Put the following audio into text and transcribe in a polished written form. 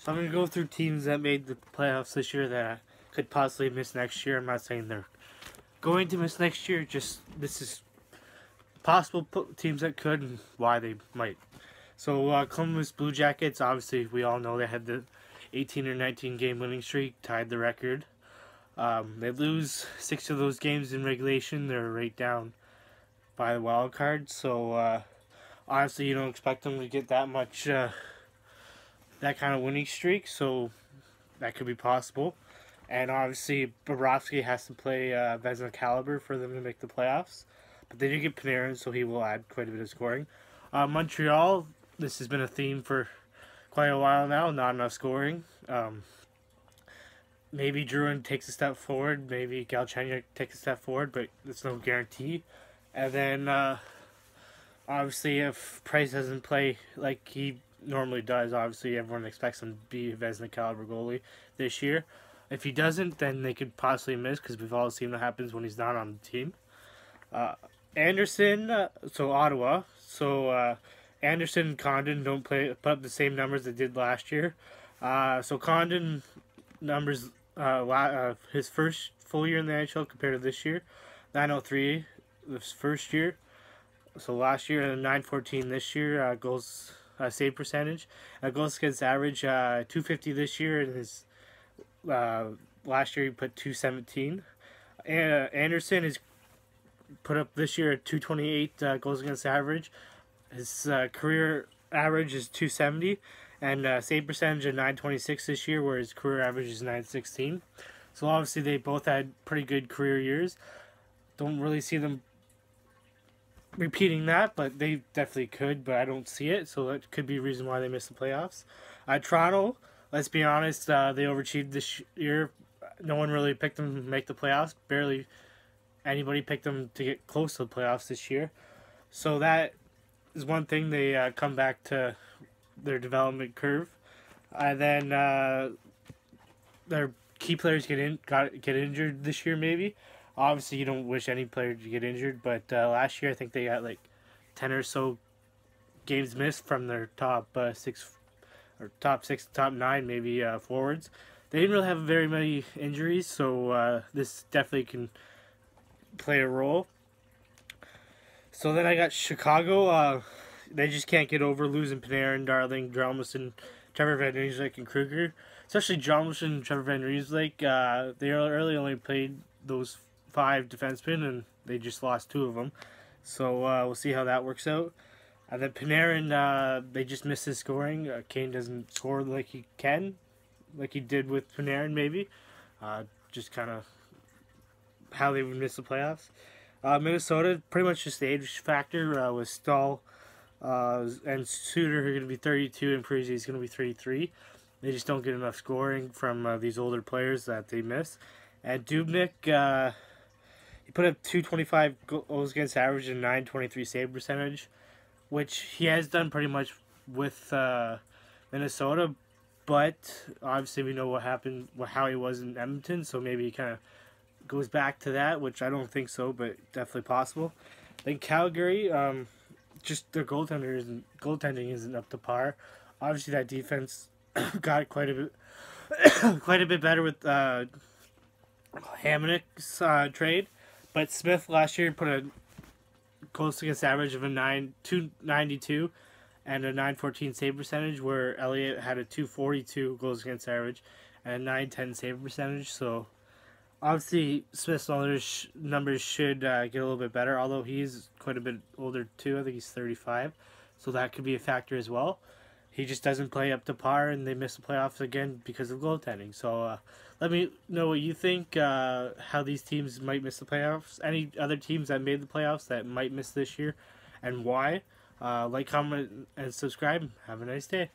So I'm going to go through teams that made the playoffs this year that could possibly miss next year. I'm not saying they're going to miss next year, just this is possible teams that could and why they might. So Columbus Blue Jackets, obviously we all know they had the 18 or 19 game winning streak, tied the record. They lose 6 of those games in regulation. They're right down by the wild card. So honestly, you don't expect them to get that much, that kind of winning streak. So that could be possible. And obviously, Bobrovsky has to play Vezina caliber for them to make the playoffs. But they do get Panarin, so he will add quite a bit of scoring. Montreal, this has been a theme for quite a while now. Not enough scoring. Maybe Drouin takes a step forward. Maybe Galchenyuk takes a step forward, but there's no guarantee. And then, obviously, if Price doesn't play like he normally does, obviously everyone expects him to be a Vezina caliber goalie this year. If he doesn't, then they could possibly miss because we've all seen what happens when he's not on the team. Anderson, so Ottawa. So Anderson and Condon don't put up the same numbers they did last year. So Condon numbers, his first full year in the NHL compared to this year, 903 this first year. So last year and 914 this year. Goals save percentage, goals against average 250 this year, and his last year he put 217. Anderson is put up this year at 228 goals against average. His career average is 270, and save percentage of 926 this year, where his career average is 916. So obviously they both had pretty good career years. Don't really see them repeating that, but they definitely could, but I don't see it, so that could be a reason why they missed the playoffs. Toronto, let's be honest, they overachieved this year. No one really picked them to make the playoffs. Barely anybody picked them to get close to the playoffs this year. So that is one thing. They come back to their development curve. And then their key players get injured this year, maybe. Obviously, you don't wish any player to get injured, but last year I think they got like 10 or so games missed from their top 6 or top 6, top 9 maybe forwards. They didn't really have very many injuries, so this definitely can play a role. So then I got Chicago. They just can't get over losing Panarin, Darling, Hjalmarsson, Trevor Van Riemsdyk, and Kruger. Especially Hjalmarsson and Trevor Van Riemsdyk. They early only played those 5 defensemen, and they just lost 2 of them. So we'll see how that works out. And then Panarin, they just missed his scoring. Kane doesn't score like he can, like he did with Panarin maybe. Just kind of how they would miss the playoffs. Minnesota, pretty much just the age factor with Stahl and Suter, who are going to be 32, and Parise is going to be 33. They just don't get enough scoring from these older players that they miss. And Dubnyk, he put up 225 goals against average and 923 save percentage, which he has done pretty much with Minnesota. But obviously we know what happened, how he was in Edmonton, so maybe he kind of goes back to that, which I don't think so, but definitely possible. Then Calgary, just their goaltending isn't up to par. Obviously that defense got quite a bit better with Hamonik's trade, but Smith last year put a goals against average of a 292 and a 914 save percentage, where Elliott had a 242 goals against average and a 910 save percentage. So obviously Smith's numbers should get a little bit better, although he's quite a bit older too. I think he's 35, so that could be a factor as well. He just doesn't play up to par, and they miss the playoffs again because of goaltending. So let me know what you think, how these teams might miss the playoffs. Any other teams that made the playoffs that might miss this year, and why. Like, comment, and subscribe. Have a nice day.